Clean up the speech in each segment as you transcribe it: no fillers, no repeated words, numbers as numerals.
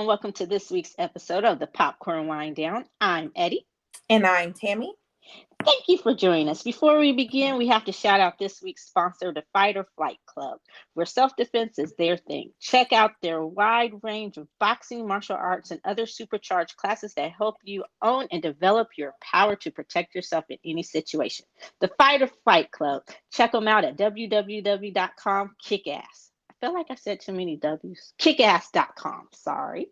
and welcome to this week's episode of the Popcorn Wind Down. I'm Eddie. And I'm Tammy. Thank you for joining us. Before we begin, we have to shout out this week's sponsor, the Fight or Flight Club, where self-defense is their thing. Check out their wide range of boxing, martial arts, and other supercharged classes that help you own and develop your power to protect yourself in any situation. The Fight or Flight Club. Check them out at www.com. Kickass. I feel like I said too many W's. Kickass.com. Sorry.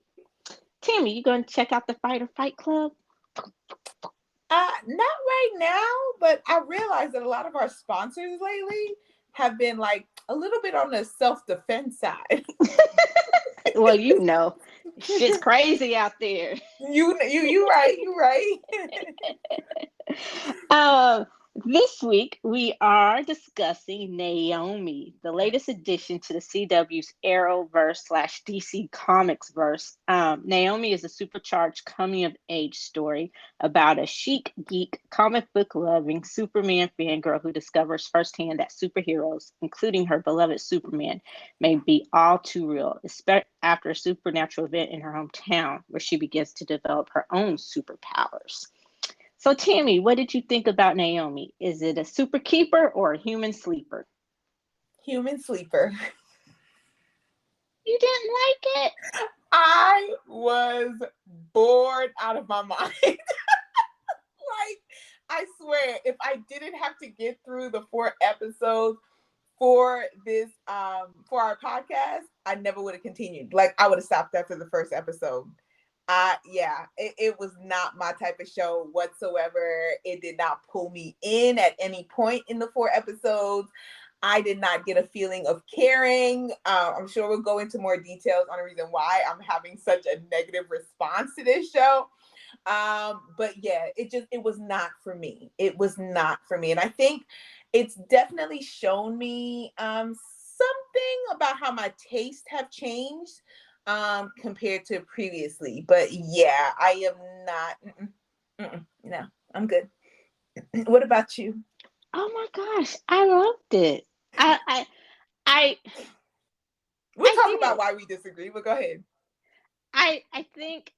Tammy, you going to check out the Fight or Fight Club? Not right now, but I realized that a lot of our sponsors lately have been like a little bit on the self-defense side. Well, you know, shit's crazy out there. You right. This week we are discussing Naomi, the latest addition to the CW's Arrowverse / DC Comics verse. Naomi is a supercharged coming of age story about a chic, geek, comic book loving Superman fangirl who discovers firsthand that superheroes, including her beloved Superman, may be all too real, especially after a supernatural event in her hometown where she begins to develop her own superpowers. So, Tammy, what did you think about Naomi? Is it a super keeper or a human sleeper? Human sleeper. You didn't like it? I was bored out of my mind. Like, I swear, if I didn't have to get through the 4 episodes for this, for our podcast, I never would have continued. Like, I would have stopped after the first episode. It was not my type of show whatsoever. It did not pull me in at any point in the 4 episodes. I did not get a feeling of caring. I'm sure we'll go into more details on the reason why I'm having such a negative response to this show. But yeah, it was not for me. It was not for me. And I think it's definitely shown me something about how my tastes have changed compared to previously. But yeah, I am not. No, I'm good. What about you? Oh my gosh, I loved it. I We'll talk did. about why we disagree, but go ahead. I think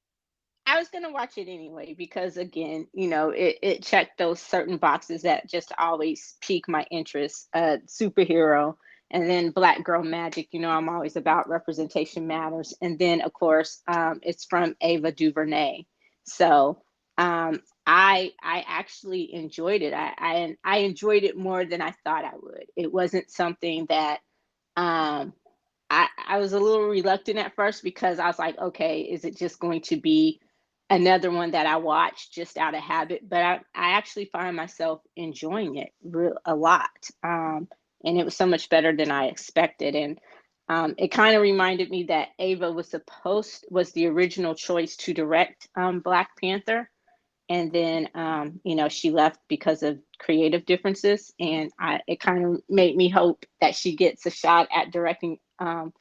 I was gonna watch it anyway because again, you know, it checked those certain boxes that just always pique my interest. Superhero, and then Black Girl Magic. You know, I'm always about representation matters. And then of course, it's from Ava Duvernay. So I actually enjoyed it. I enjoyed it more than I thought I would. It wasn't something that um I was a little reluctant at first because I was like, okay, is it just going to be another one that I watch just out of habit? But I actually find myself enjoying it a lot. And it was so much better than I expected. And it kind of reminded me that Ava was the original choice to direct Black Panther. And then, you know, she left because of creative differences. And it kind of made me hope that she gets a shot at directing a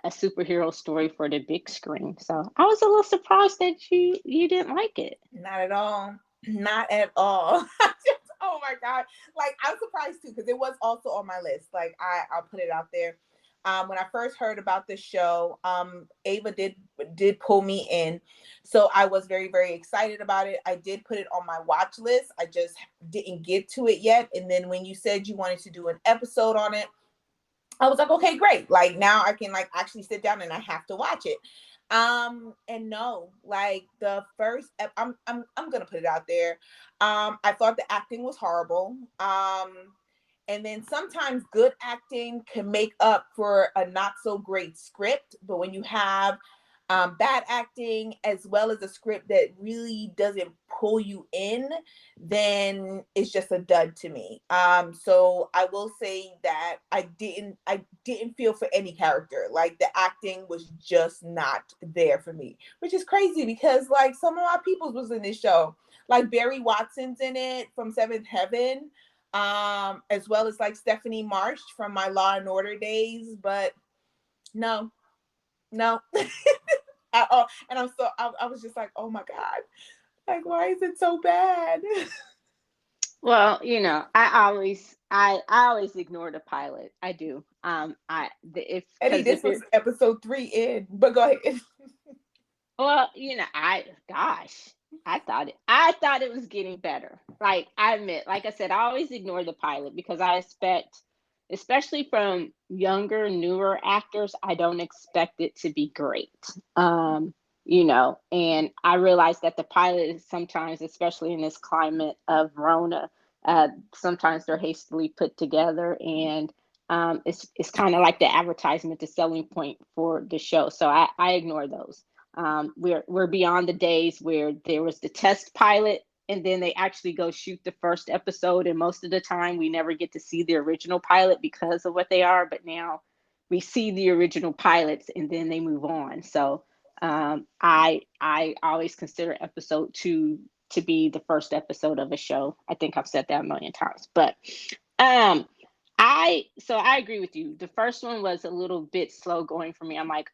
superhero story for the big screen. So I was a little surprised that you didn't like it. Not at all. Not at all. Oh my God. Like, I'm surprised too, because it was also on my list. Like, I'll put it out there. When I first heard about this show, Ava did pull me in. So I was very, very excited about it. I did put it on my watch list. I just didn't get to it yet. And then when you said you wanted to do an episode on it, I was like, okay, great. Like, now I can like actually sit down and I have to watch it. And no, like the first I'm gonna put it out there. I thought the acting was horrible. And then sometimes good acting can make up for a not so great script. But when you have bad acting as well as a script that really doesn't pull you in, then it's just a dud to me. So I will say that I didn't feel for any character. Like, the acting was just not there for me, which is crazy because like some of my peoples was in this show. Like Barry Watson's in it from Seventh Heaven, as well as like Stephanie Marsh from my Law and Order days. But no. At all. And I was just like, oh my God, like, why is it so bad? Well, you know, I always ignore the pilot. I do. If Eddie, because this if was it episode 3 in, but go ahead. Well, I thought it was getting better. Like I admit, like I said, I always ignore the pilot because I expect, especially from younger, newer actors, I don't expect it to be great. And I realize that the pilot is sometimes, especially in this climate of Rona, sometimes they're hastily put together, and it's kind of like the advertisement, the selling point for the show. So I ignore those. We're beyond the days where there was the test pilot and then they actually go shoot the first episode, and most of the time we never get to see the original pilot because of what they are. But now we see the original pilots and then they move on. So I always consider episode 2 to be the first episode of a show. I think I've said that a million times, but um I agree with you. The first one was a little bit slow going for me. I'm like,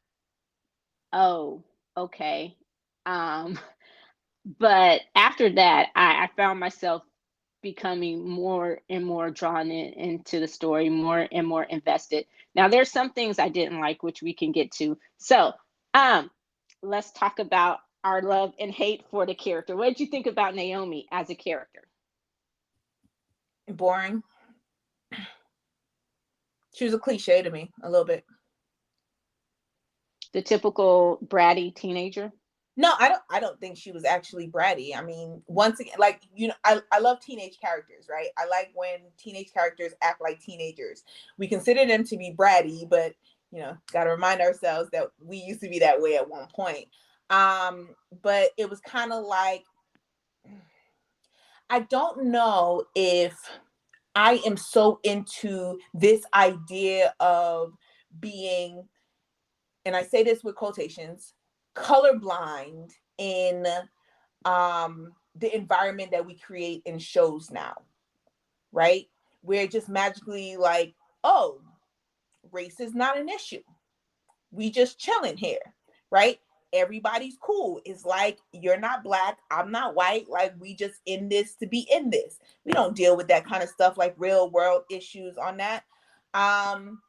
oh, okay. Um, but after that, I found myself becoming more and more drawn into the story, more and more invested. Now, there's some things I didn't like, which we can get to. So, um, let's talk about our love and hate for the character. What did you think about Naomi as a character? Boring. She was a cliche to me a little bit. The typical bratty teenager? No, I don't think she was actually bratty. I mean, once again, like, I love teenage characters, right? I like when teenage characters act like teenagers. We consider them to be bratty, but got to remind ourselves that we used to be that way at one point. But it was kind of like, I don't know if I am so into this idea of being, and I say this with quotations, colorblind in the environment that we create in shows now, right? We're just magically like, oh, race is not an issue. We just chilling here, right? Everybody's cool. It's like, you're not black, I'm not white. Like, we just in this to be in this. We don't deal with that kind of stuff, like real world issues on that. Um,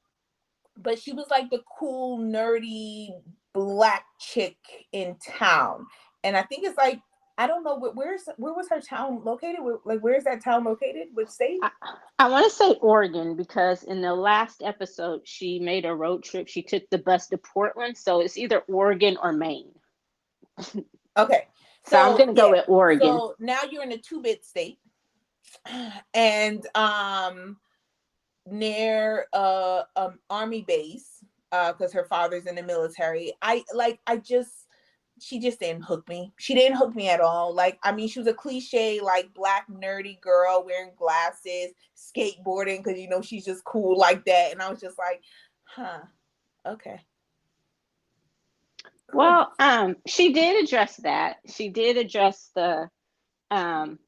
but she was like the cool, nerdy black chick in town. And I think it's like, I don't know where was her town located? Where is that town located? Which state? I, I want to say Oregon because in the last episode she made a road trip. She took the bus to Portland, so it's either Oregon or Maine. Okay. So I'm So gonna go yeah. with Oregon. So now you're in a 2-bit state. And near army base, because her father's in the military. She just didn't hook me. She didn't hook me at all. Like, I mean, she was a cliche, like, black nerdy girl wearing glasses, skateboarding, because she's just cool like that. And I was just like, huh, okay. Cool. Well, she did address that. She did address um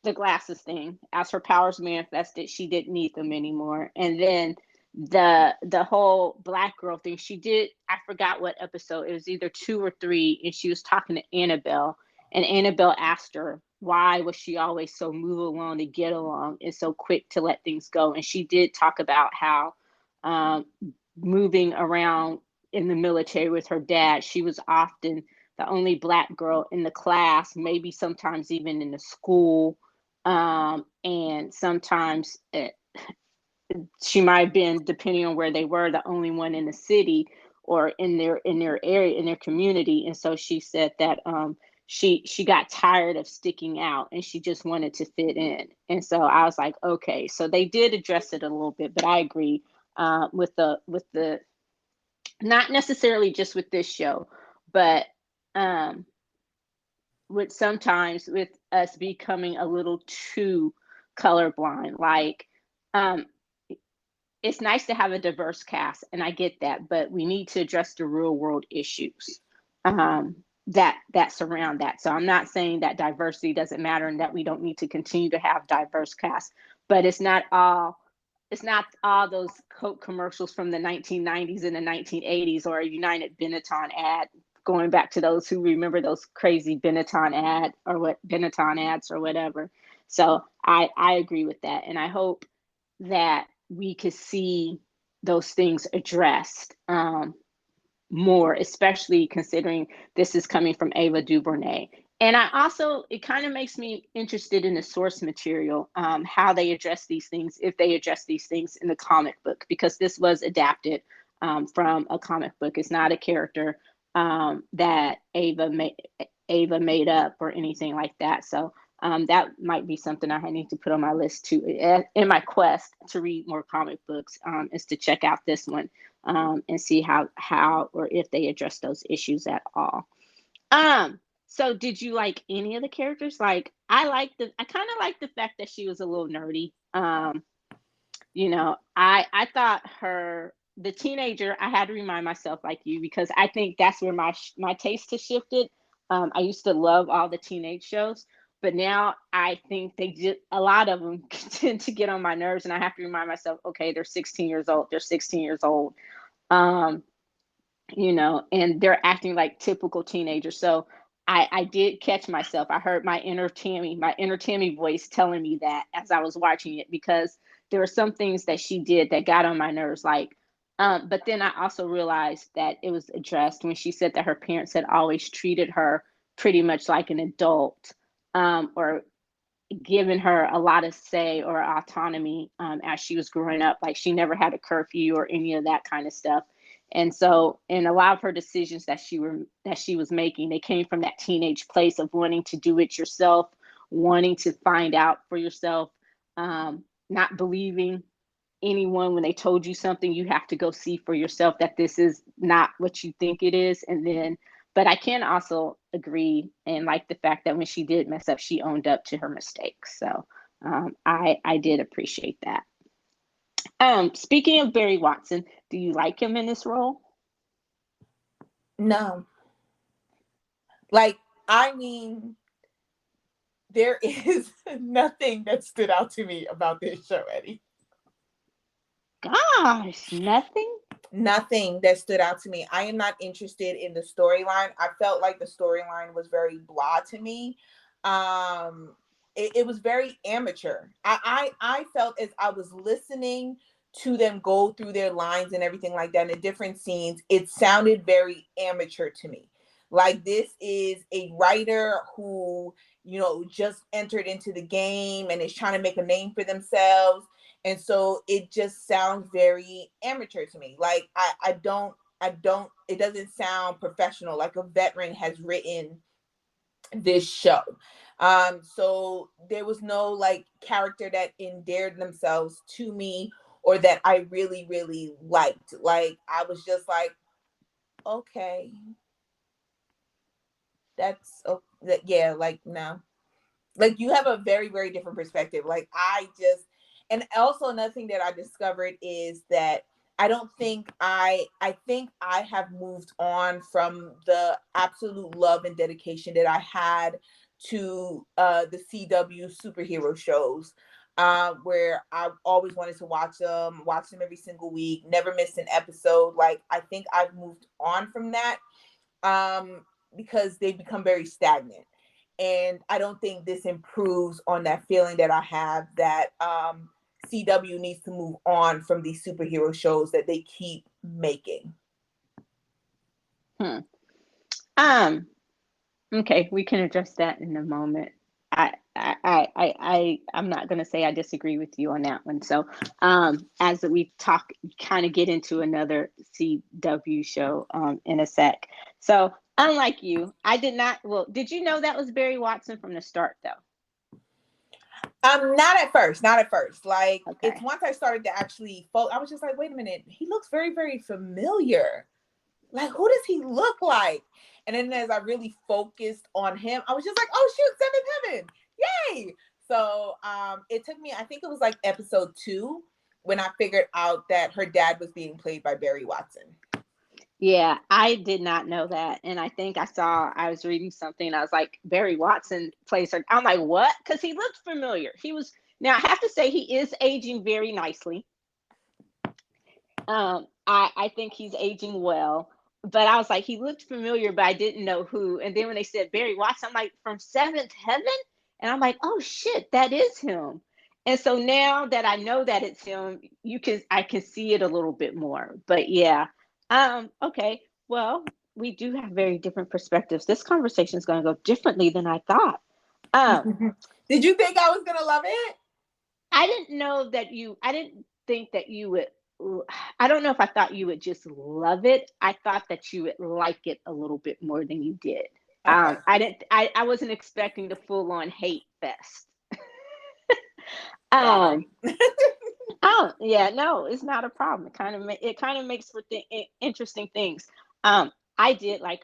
the glasses thing. As her powers manifested, she didn't need them anymore. And then the whole black girl thing, she did, I forgot what episode. It was either 2 or 3, and she was talking to Annabelle, and Annabelle asked her why was she always so move along to get along and so quick to let things go. And she did talk about how um, moving around in the military with her dad, she was often the only black girl in the class, maybe sometimes even in the school. And sometimes she might have been, depending on where they were, the only one in the city or in their area, in their community. And so she said that she got tired of sticking out and she just wanted to fit in. And so I was like, okay, so they did address it a little bit, but I agree with the not necessarily just with this show, but um with sometimes with us becoming a little too colorblind. Like, um, it's nice to have a diverse cast, and I get that, but we need to address the real world issues that surround that. So I'm not saying that diversity doesn't matter and that we don't need to continue to have diverse casts, but it's not all those Coke commercials from the 1990s and the 1980s or a United Benetton ad, going back to those who remember those crazy Benetton ad or what Benetton ads or whatever. So I agree with that, and I hope that we could see those things addressed. more, especially considering this is coming from Ava Duvernay. And I also, it kind of makes me interested in the source material, how they address these things, if they address these things in the comic book, because this was adapted from a comic book. It's not a character that Ava made up or anything like that. So that might be something I need to put on my list too. In my quest to read more comic books, is to check out this one and see how or if they address those issues at all. So did you like any of the characters? Like I kind of like the fact that she was a little nerdy. I thought the teenager, I had to remind myself like you, because I think that's where my taste has shifted. I used to love all the teenage shows, but now I think a lot of them tend to get on my nerves, and I have to remind myself, okay, they're 16 years old. They're 16 years old. Um, and they're acting like typical teenagers. So I did catch myself. I heard my inner Tammy voice telling me that as I was watching it, because there were some things that she did that got on my nerves. But then I also realized that it was addressed when she said that her parents had always treated her pretty much like an adult, or given her a lot of say or autonomy as she was growing up. Like she never had a curfew or any of that kind of stuff. And so, and a lot of her decisions that she was making, they came from that teenage place of wanting to do it yourself, wanting to find out for yourself, not believing anyone when they told you something. You have to go see for yourself that this is not what you think it is. And then, but I can also agree and like the fact that when she did mess up, she owned up to her mistakes. So I did appreciate that. Speaking of Barry Watson, do you like him in this role? No. Like, I mean, there is nothing that stood out to me about this show, Eddie. Gosh, nothing? Nothing that stood out to me. I am not interested in the storyline. I felt like the storyline was very blah to me. It was very amateur. I felt as I was listening to them go through their lines and everything like that in the different scenes, it sounded very amateur to me. Like this is a writer who, just entered into the game and is trying to make a name for themselves. And so it just sounds very amateur to me. Like I don't, it doesn't sound professional, like a veteran has written this show. So there was no like character that endeared themselves to me or that I really, really liked. Like I was just like, okay, yeah, like no. Like you have a very, very different perspective. Like and also another thing that I discovered is that I think I have moved on from the absolute love and dedication that I had to the CW superhero shows, where I always wanted to watch them every single week, never missed an episode. Like I think I've moved on from that, because they've become very stagnant. And I don't think this improves on that feeling that I have that CW needs to move on from these superhero shows that they keep making. Okay, we can address that in a moment. I'm not going to say I disagree with you on that one. So, as we talk, kind of get into another CW show in a sec. So, unlike you, I did not. Well, did you know that was Barry Watson from the start, though? Not at first. Like okay. It's once I started to actually I was just like, wait a minute, he looks very, very familiar. Like, who does he look like? And then as I really focused on him, I was just like, oh shoot, Seventh Heaven. Yay. So it took me, I think it was like episode 2 when I figured out that her dad was being played by Barry Watson. Yeah, I did not know that. And I think I was reading something and I was like, Barry Watson plays her. I'm like, what? Because he looked familiar. Now I have to say he is aging very nicely. I think he's aging well. But I was like, he looked familiar, but I didn't know who. And then when they said Barry Watson, I'm like, from Seventh Heaven? And I'm like, oh shit, that is him. And so now that I know that it's him, I can see it a little bit more. But yeah. Okay. Well, we do have very different perspectives. This conversation is going to go differently than I thought. Um, Did you think I was gonna love it? I didn't know that you. I didn't think that you would. I don't know if I thought you would just love it. I thought that you would like it a little bit more than you did. Okay. I didn't. I wasn't expecting the full on hate fest. Got Um, Oh, yeah, no, it's not a problem. It kind of makes for interesting things. I did like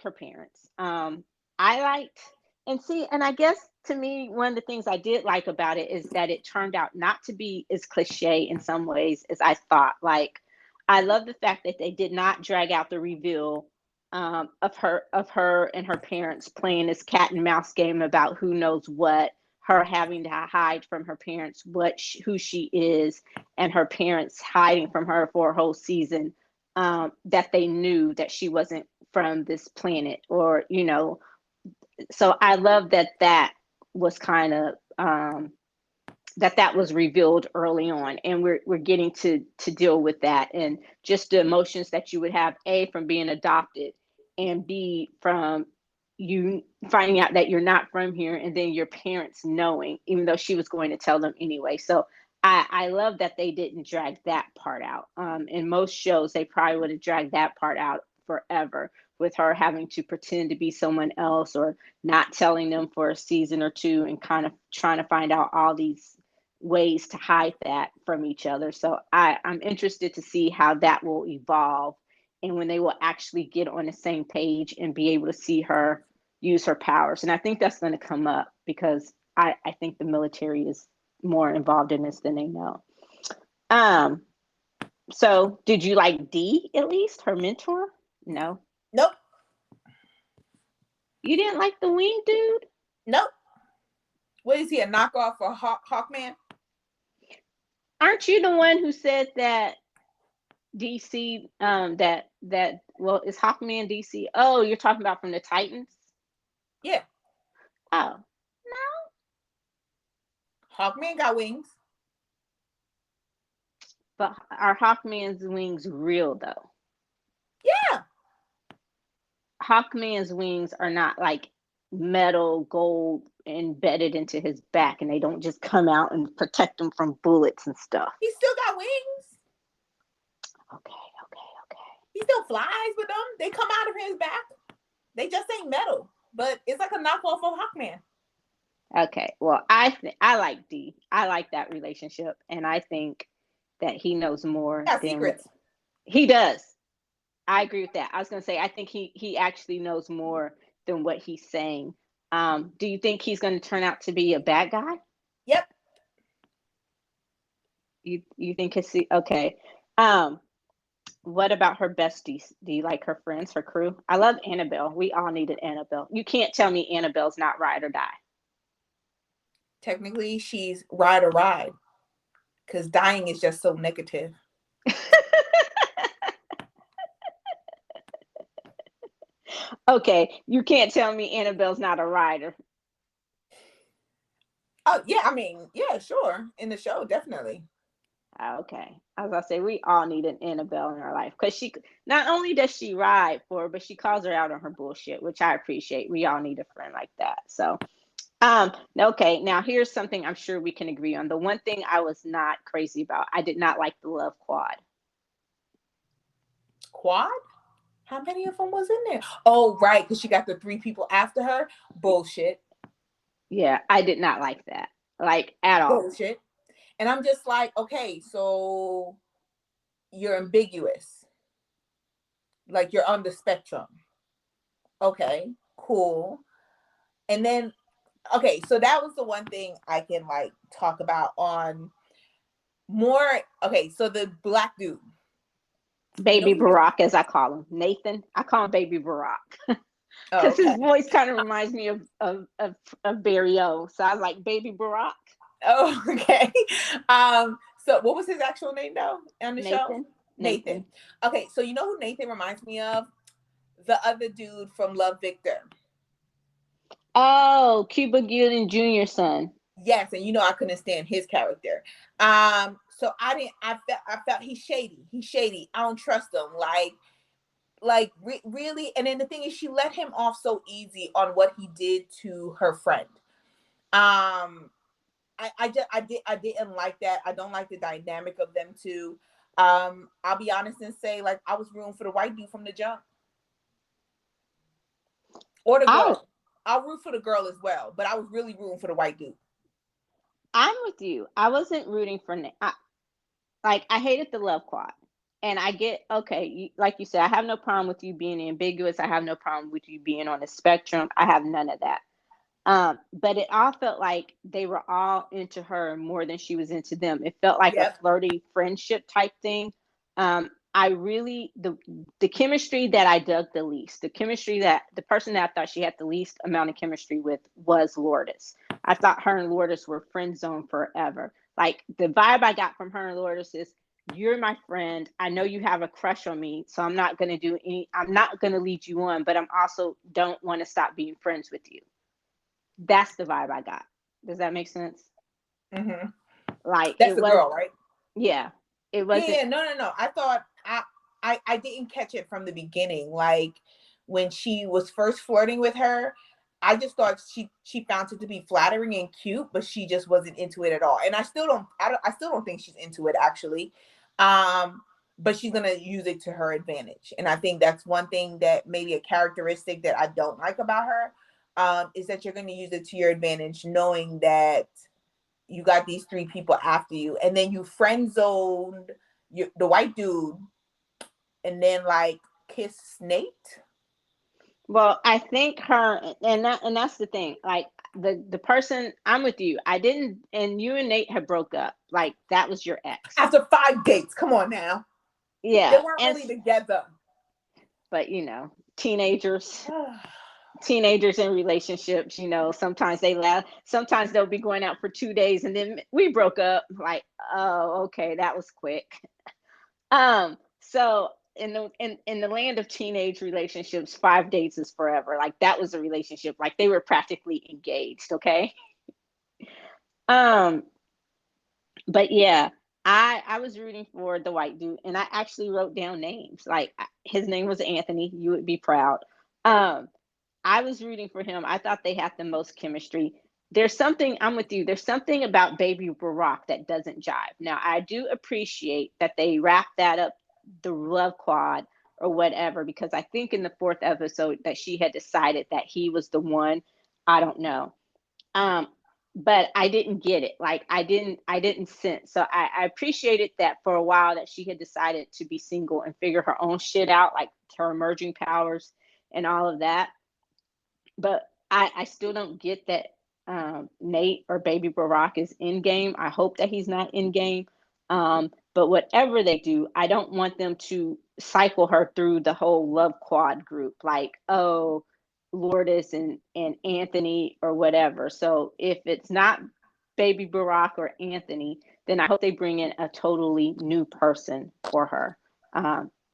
her parents. I liked and see, and I guess to me, one of the things I did like about it is that it turned out not to be as cliche in some ways as I thought. Like, I love the fact that they did not drag out the reveal of her and her parents playing this cat and mouse game about who knows what, her having to hide from her parents who she is, and her parents hiding from her for a whole season, that they knew that she wasn't from this planet, or so I love that was kind of that was revealed early on, and we're getting to deal with that, and just the emotions that you would have, a, from being adopted, and b, from you finding out that you're not from here, and then your parents knowing, even though she was going to tell them anyway. So I love that they didn't drag that part out. In most shows they probably would have dragged that part out forever, with her having to pretend to be someone else, or not telling them for a season or two, and kind of trying to find out all these ways to hide that from each other. So I'm interested to see how that will evolve, and when they will actually get on the same page and be able to see her use her powers. And I think that's going to come up, because I think the military is more involved in this than they know. Um, so did you like D, at least, her mentor? No. Nope. You didn't like the wing dude? Nope. What is he, a knockoff for Hawkman? Aren't you the one who said that DC, that well, is Hawkman DC? Oh, you're talking about from the Titans? Yeah. Oh, no. Hawkman got wings. But are Hawkman's wings real though? Yeah. Hawkman's wings are not like metal gold embedded into his back, and they don't just come out and protect him from bullets and stuff. He still got wings. Okay, okay. He still flies with them. They come out of his back. They just ain't metal, but it's like a knockoff of Hawkman. Okay. Well, I like D. I like that relationship, and I think that he knows more Got than what secrets. he does. I agree with that. I was going to say, I think he actually knows more than what he's saying. Do you think he's going to turn out to be a bad guy? Yep. You think okay. What about her besties? Do you like her friends, her crew? I love Annabelle. We all needed Annabelle. You can't tell me Annabelle's not ride or die. Technically, she's ride or ride, because dying is just so negative. Okay, you can't tell me Annabelle's not a rider. Oh yeah, I mean, yeah, sure. In the show, definitely. Okay, as I say, we all need an Annabelle in our life, because she not only does she ride for her, but she calls her out on her bullshit, which I appreciate. We all need a friend like that. So, okay, now here's something I'm sure we can agree on. The one thing I was not crazy about, I did not like the love quad. Quad? How many of them was in there? Oh, right, because she got the 3 people after her. Bullshit. Yeah, I did not like that, like, at all. Bullshit. And I'm just like, okay, so you're ambiguous. Like, you're on the spectrum. Okay, cool. And then, okay, so that was the one thing I can like talk about on more. Okay, so the black dude. Baby Barack, as I call him, Nathan. I call him Baby Barack, Oh, because his voice kind of reminds me of Barry O. So I was like, Baby Barack. Oh, okay. So what was his actual name though on the show? Nathan. Okay, so you know who Nathan reminds me of? The other dude from Love Victor. Oh, Cuba Gooding Jr.'s son. Yes, and you know I couldn't stand his character. So I felt he's shady. He's shady. I don't trust him. Like, like really. And then the thing is, she let him off so easy on what he did to her friend. I didn't like that. I don't like the dynamic of them two. I'll be honest and say, like, I was rooting for the white dude from the jump, or the girl. I'll root for the girl as well, but I was really rooting for the white dude. I'm with you. I wasn't rooting for like, I hated the love quad. And I get, okay, like you said, I have no problem with you being ambiguous. I have no problem with you being on a spectrum. I have none of that. But it all felt like they were all into her more than she was into them. It felt like a flirty friendship type thing. I really, the chemistry that I dug the least, the person that I thought she had the least amount of chemistry with was Lourdes. I thought her and Lourdes were friend zone forever. Like, the vibe I got from her and Lourdes is, you're my friend. I know you have a crush on me, so I'm not going to lead you on, but I'm also don't want to stop being friends with you. That's the vibe I got. Does that make sense? Mm-hmm. Like, that's the girl, right? Yeah. It wasn't. Yeah, no. I thought I didn't catch it from the beginning. Like, when she was first flirting with her, I just thought she found it to be flattering and cute, but she just wasn't into it at all. And I still don't think she's into it, actually. But she's gonna use it to her advantage. And I think that's one thing that maybe a characteristic that I don't like about her, is that you're gonna use it to your advantage, knowing that you got these three people after you, and then you friend zoned the white dude, and then like kiss Nate. Well, I think her, and that's the thing. Like, the person, I'm with you. I didn't, and you and Nate had broke up. Like, that was your ex. After 5 dates, come on now. Yeah, They weren't really together. But teenagers. Teenagers in relationships, sometimes they laugh. Sometimes they'll be going out for 2 days, and then we broke up. Like, oh, okay, that was quick. So in the land of teenage relationships, 5 dates is forever. Like, that was a relationship. Like, they were practically engaged. Okay. But yeah, I was rooting for the white dude, and I actually wrote down names. Like, his name was Anthony. You would be proud. I was rooting for him. I thought they had the most chemistry. I'm with you. There's something about Baby Barack that doesn't jive. Now, I do appreciate that they wrapped that up, the love quad or whatever, because I think in the 4th episode that she had decided that he was the one. I don't know. But I didn't get it. Like, I didn't sense. So I appreciated that for a while, that she had decided to be single and figure her own shit out, like her emerging powers and all of that. But I still don't get that Nate or Baby Barack is in game. I hope that he's not in game. But whatever they do, I don't want them to cycle her through the whole love quad group. Like, oh, Lourdes and Anthony or whatever. So if it's not Baby Barack or Anthony, then I hope they bring in a totally new person for her,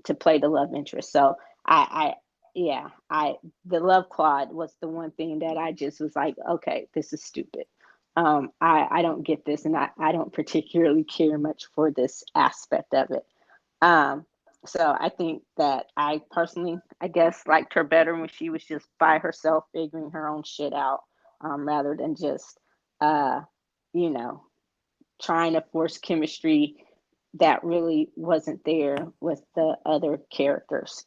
to play the love interest. So I yeah, the love quad was the one thing that I just was like, okay, this is stupid. I don't get this, and I don't particularly care much for this aspect of it. Um, so I think that I personally, I guess, liked her better when she was just by herself figuring her own shit out, rather than just, uh, you know, trying to force chemistry that really wasn't there with the other characters.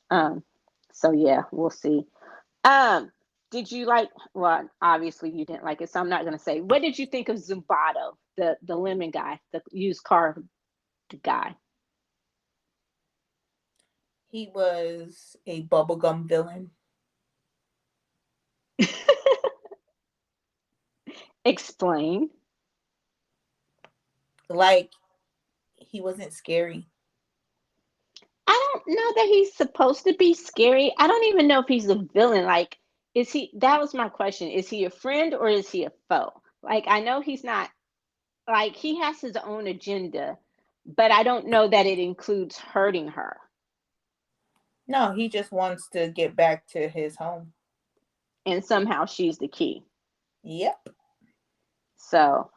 So yeah, we'll see. Um, did you like? Well, obviously you didn't like it, so I'm not gonna say. What did you think of Zumbato, the lemon guy, the used car guy? He was a bubblegum villain. Explain. Like, he wasn't scary. I don't know that he's supposed to be scary. I don't even know if he's a villain. Like, is he? That was my question. Is he a friend or is he a foe? Like, I know he's not. Like, he has his own agenda, but I don't know that it includes hurting her. No, he just wants to get back to his home. And somehow she's the key. Yep. So,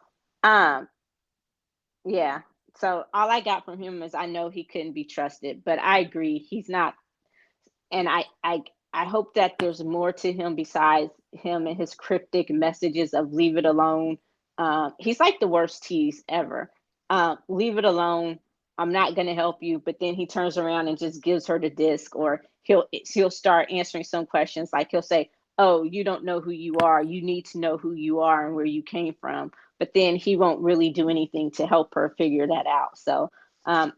yeah. So all I got from him is I know he couldn't be trusted, but I agree he's not. and I hope that there's more to him besides him and his cryptic messages of leave it alone. He's like the worst tease ever. Leave it alone. I'm not going to help you. But then he turns around and just gives her the disc, or he'll start answering some questions. Like he'll say, "Oh, you don't know who you are. You need to know who you are and where you came from." But then he won't really do anything to help her figure that out. So um,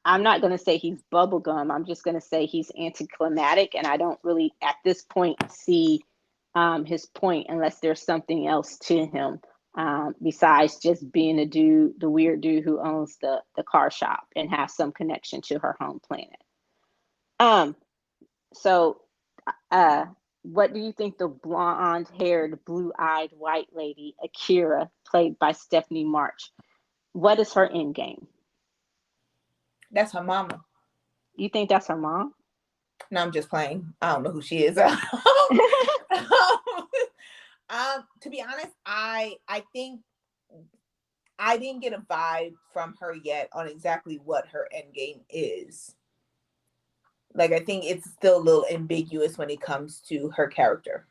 I'm not going to say he's bubblegum. I'm just going to say he's anticlimactic, and I don't really at this point see his point unless there's something else to him besides just being a dude, the weird dude who owns the car shop and has some connection to her home planet. Um, so, uh, what do you think the blonde-haired, blue-eyed white lady Akira, played by Stephanie March, what is her end game? That's her mama. You think that's her mom? No, I'm just playing. I don't know who she is. To be honest, I think I didn't get a vibe from her yet on exactly what her end game is. Like, I think it's still a little ambiguous when it comes to her character.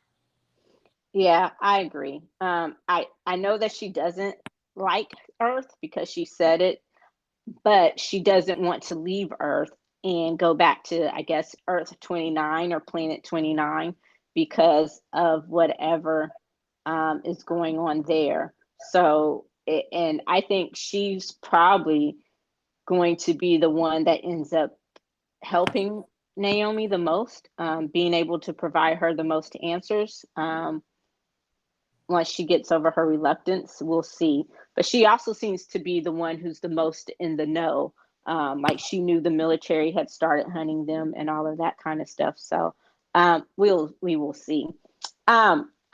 Yeah, I agree. I know that she doesn't like Earth because she said it, but she doesn't want to leave Earth and go back to, I guess, Earth 29 or Planet 29 because of whatever is going on there. So, and I think she's probably going to be the one that ends up helping Naomi the most, being able to provide her the most answers. Once she gets over her reluctance, we'll see. But she also seems to be the one who's the most in the know. Like she knew the military had started hunting them and all of that kind of stuff. So we will see.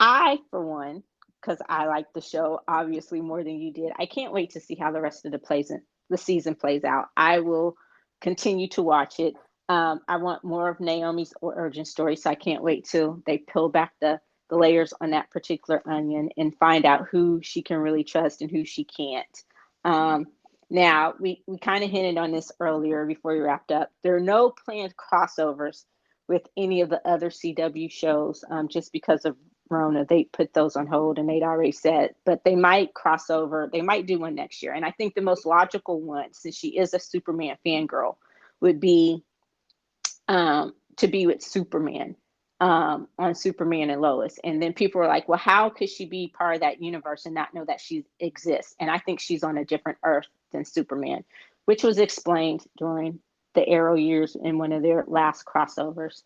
I, for one, because I like the show obviously more than you did, I can't wait to see how the rest of the season plays out. I will continue to watch it. I want more of Naomi's origin story, so I can't wait till they peel back the layers on that particular onion and find out who she can really trust and who she can't. Um, Now, we kind of hinted on this earlier before we wrapped up. There are no planned crossovers with any of the other CW shows just because of Rona. They put those on hold and they'd already said, but they might cross over. They might do one next year. And I think the most logical one, since she is a Superman fangirl, would be to be with Superman on Superman and Lois. And then people are like, well, how could she be part of that universe and not know that she exists? And I think she's on a different Earth than Superman, which was explained during the Arrow years in one of their last crossovers.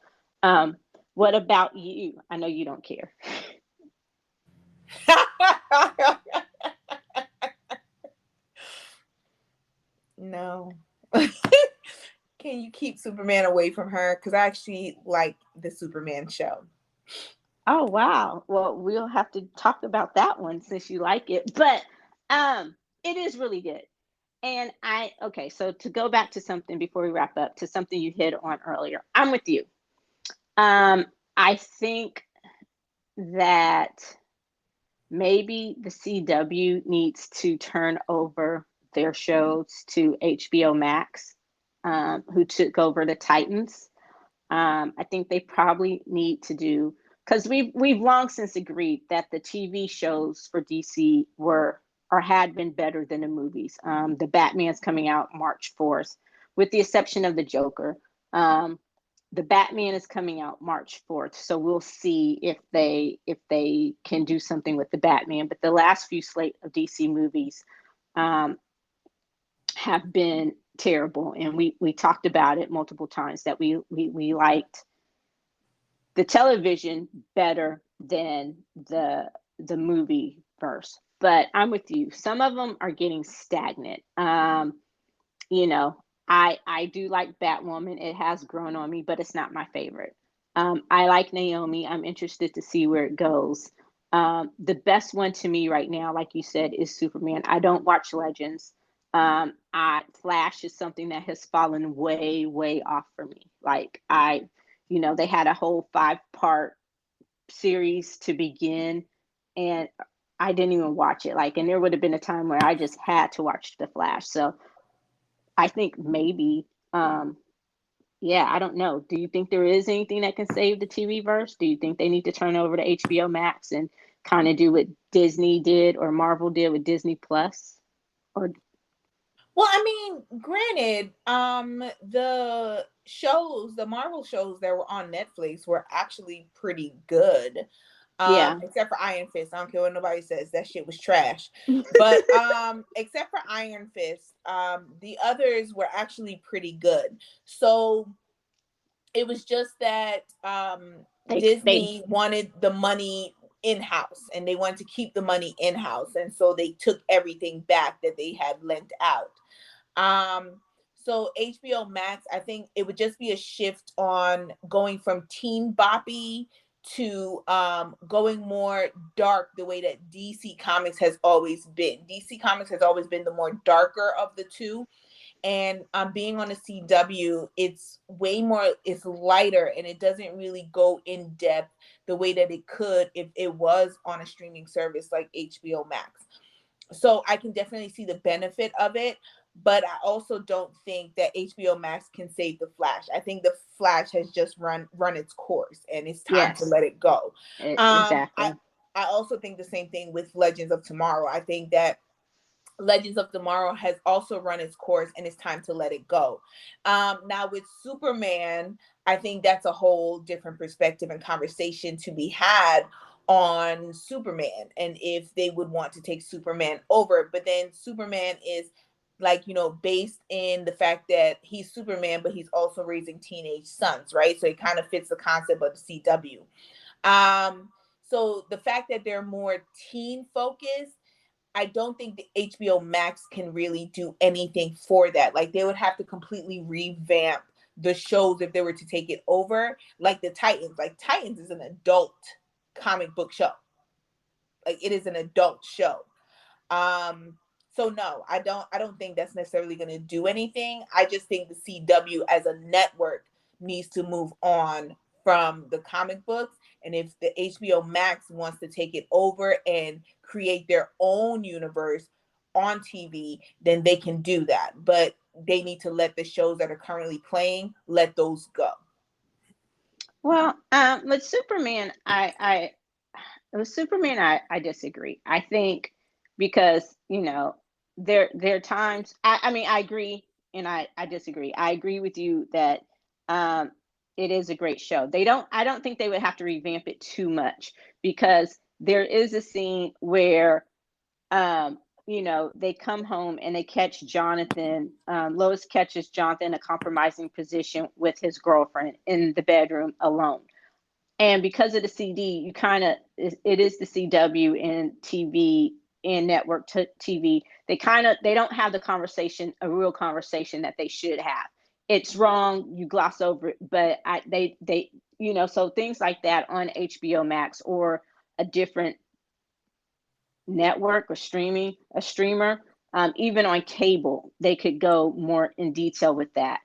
What about you? I know you don't care. No. Can you keep Superman away from her? Because I actually like the Superman show. Oh wow. Well, we'll have to talk about that one since you like it. But it is really good. And okay, so to go back to something before we wrap up, to something you hit on earlier. I'm with you. I think that maybe the CW needs to turn over their shows to HBO Max, who took over the Titans. I think they probably need to do, because we've long since agreed that the TV shows for DC were or had been better than the movies. The Batman's coming out March 4th, with the exception of the Joker. The Batman is coming out March 4th, so we'll see if they can do something with the Batman. But the last few slate of DC movies have been terrible, and we talked about it multiple times that we liked the television better than the movie verse. But I'm with you. Some of them are getting stagnant. You know, I do like Batwoman. It has grown on me, but it's not my favorite. I like Naomi. I'm interested to see where it goes. The best one to me right now, like you said, is Superman. I don't watch Legends. Flash is something that has fallen way, way off for me. Like they had a whole 5-part series to begin, and I didn't even watch it. Like, and there would have been a time where I just had to watch the Flash. So I think maybe yeah, I don't know. Do you think there is anything that can save the TV verse? Do you think they need to turn over to HBO Max and kind of do what Disney did or Marvel did with Disney Plus? Or Well, I mean, granted, the Marvel shows that were on Netflix were actually pretty good. yeah. Except for Iron Fist. I don't care what nobody says. That shit was trash. But except for Iron Fist, the others were actually pretty good. So it was just that they Disney wanted the money in house and they wanted to keep the money in house. And so they took everything back that they had lent out. So HBO Max, I think it would just be a shift on going from teen boppy to going more dark the way that DC Comics has always been. DC Comics has always been the more darker of the two. And being on a CW, it's way more, it's lighter and it doesn't really go in depth the way that it could if it was on a streaming service like HBO Max. So I can definitely see the benefit of it, but I also don't think that HBO Max can save the Flash. I think the Flash has just run its course and it's time to yes, let it go. I exactly. I also think the same thing with Legends of Tomorrow. I think that Legends of Tomorrow has also run its course and it's time to let it go. Now with Superman, I think that's a whole different perspective and conversation to be had on Superman and if they would want to take Superman over. But then Superman is like, based in the fact that he's Superman, but he's also raising teenage sons, right? So it kind of fits the concept of the CW. So the fact that they're more teen focused, I don't think the HBO Max can really do anything for that. Like they would have to completely revamp the shows if they were to take it over. Like the Titans. Like Titans is an adult comic book show. Like it is an adult show. Um so no, I don't think that's necessarily going to do anything. I just think the CW as a network needs to move on from the comic books, and if the HBO Max wants to take it over and create their own universe on TV, then they can do that. But they need to let the shows that are currently playing, let those go. Well, with Superman, with Superman, I disagree. I think because there are times. I mean, I agree and I disagree. I agree with you that um, it is a great show. They don't. I don't think they would have to revamp it too much because there is a scene where um, they come home and they catch Jonathan. Lois catches Jonathan in a compromising position with his girlfriend in the bedroom alone. And because of the CD, you kind of it is the CW and TV and network TV. They don't have the conversation, a real conversation that they should have. It's wrong. You gloss over it, but they so things like that on HBO Max or a different network or a streamer, even on cable, they could go more in detail with that.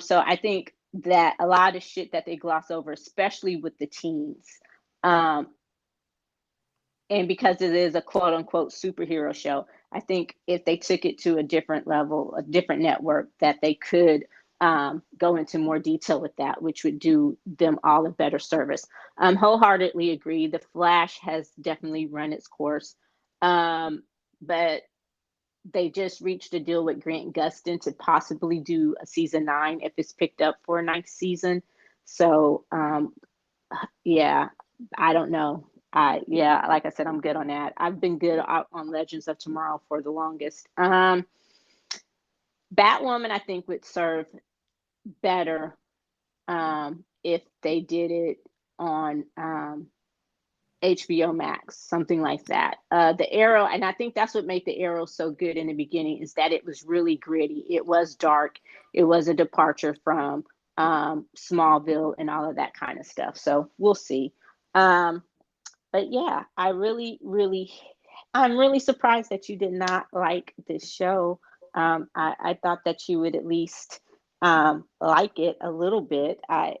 So I think that a lot of shit that they gloss over, especially with the teens, um, and because it is a quote unquote superhero show, I think if they took it to a different level, a different network, that they could go into more detail with that, which would do them all a better service. Wholeheartedly agree. The Flash has definitely run its course, but they just reached a deal with Grant Gustin to possibly do a season 9 if it's picked up for a ninth season. So yeah, I don't know. Yeah, like I said, I'm good on that. I've been good on Legends of Tomorrow for the longest. Batwoman, I think, would serve better if they did it on HBO Max, something like that. The Arrow, and I think that's what made the Arrow so good in the beginning, is that it was really gritty. It was dark. It was a departure from Smallville and all of that kind of stuff. So we'll see. Um, but yeah, I'm really surprised that you did not like this show. I thought that you would at least like it a little bit. I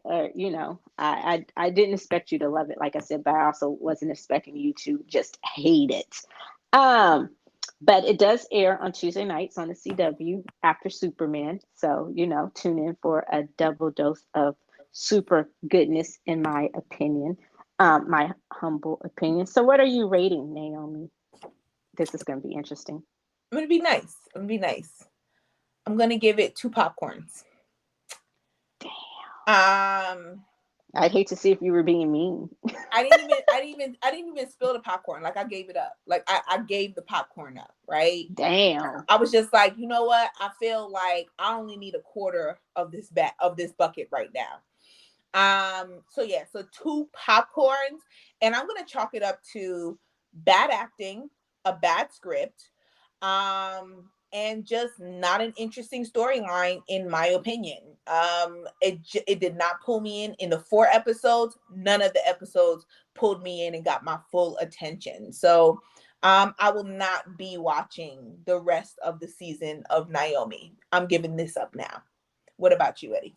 didn't expect you to love it, like I said, but I also wasn't expecting you to just hate it. Um, But it does air on Tuesday nights on the CW after Superman. So, tune in for a double dose of super goodness, in my opinion, my humble opinion. So, what are you rating, Naomi? This is going to be interesting. I'm going to be nice. I'm going to give it 2 popcorns. Damn. I'd hate to see if you were being mean. I didn't even spill the popcorn. Like, I gave it up. Like, I gave the popcorn up, right? Damn. I was just like, you know what? I feel like I only need a quarter of this bucket right now. So 2 popcorns, and I'm gonna chalk it up to bad acting, a bad script, and just not an interesting storyline, in my opinion. It did not pull me in the 4 episodes. None of the episodes pulled me in and got my full attention. So I will not be watching the rest of the season of Naomi. I'm giving this up now. What about you, Eddie?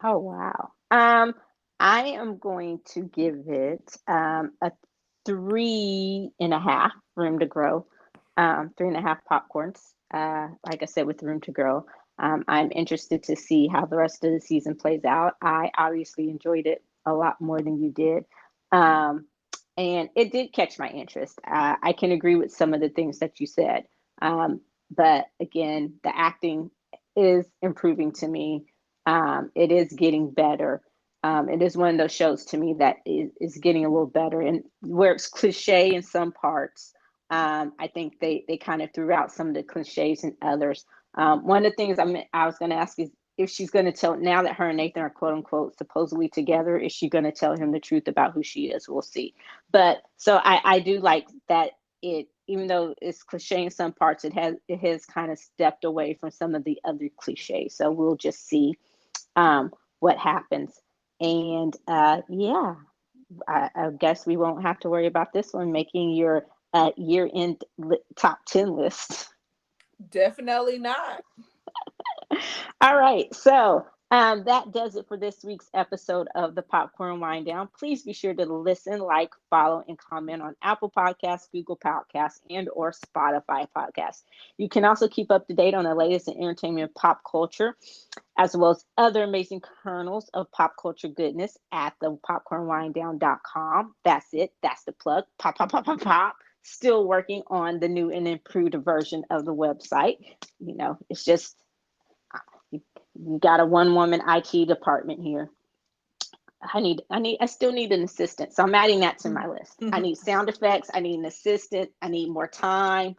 Oh, wow. I am going to give it a 3.5, room to grow. 3.5 popcorns. Like I said, with room to grow. I'm interested to see how the rest of the season plays out. I obviously enjoyed it a lot more than you did. And it did catch my interest. I can agree with some of the things that you said. But again, the acting is improving to me. It is getting better. It is one of those shows to me that is getting a little better. And where it's cliche in some parts, I think they kind of threw out some of the cliches in others. One of the things I was going to ask is if she's going to tell, now that her and Nathan are quote unquote supposedly together, is she going to tell him the truth about who she is? We'll see. But so I do like that it, even though it's cliche in some parts, it has kind of stepped away from some of the other cliches. So we'll just see what happens. And yeah, I guess we won't have to worry about this one making your year-end top 10 list. Definitely not. All right, so that does it for this week's episode of the Popcorn Wind Down. Please be sure to listen, like, follow, and comment on Apple Podcasts, Google Podcasts, and or Spotify Podcasts. You can also keep up to date on the latest in entertainment pop culture, as well as other amazing kernels of pop culture goodness at the popcornwinddown.com. That's it. That's the plug. Pop, pop, pop, pop, pop. Still working on the new and improved version of the website. It's just, you got a one-woman IT department here. I still need an assistant. So I'm adding that to my list. I need sound effects. I need an assistant. I need more time.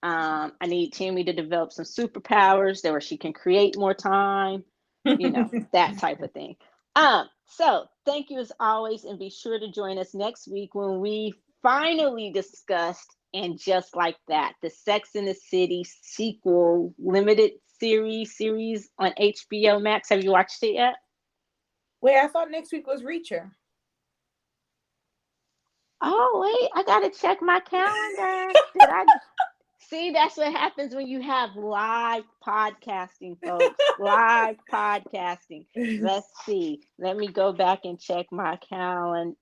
I need Tammy to develop some superpowers where she can create more time, that type of thing. So thank you as always, and be sure to join us next week when we finally discussed, and just like that, the Sex and the City sequel limited series on HBO Max. Have you watched it yet? Wait, I thought next week was Reacher. Oh, wait, I gotta check my calendar. Did I see? That's what happens when you have live podcasting, folks. Live podcasting. Let's see. Let me go back and check my calendar.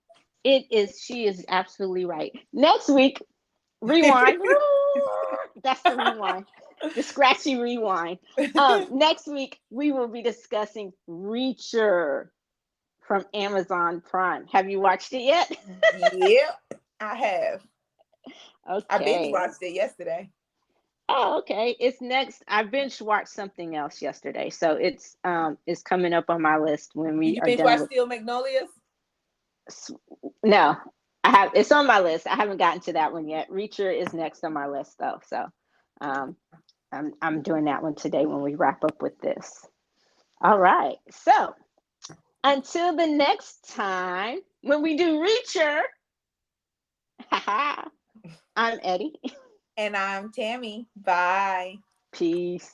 She is absolutely right. Next week, rewind. That's the rewind. The scratchy rewind. Next week, we will be discussing Reacher from Amazon Prime. Have you watched it yet? Yep, I have. Okay. I binge watched it yesterday. Oh, okay. It's next. I binge watched something else yesterday, so it's coming up on my list when we Did you are binge done watch with. Steel Magnolias? No, I have. It's on my list. I haven't gotten to that one yet. Reacher is next on my list, though. So, I'm doing that one today when we wrap up with this. All right. So, until the next time when we do Reacher, I'm Eddie. And I'm Tammy. Bye. Peace.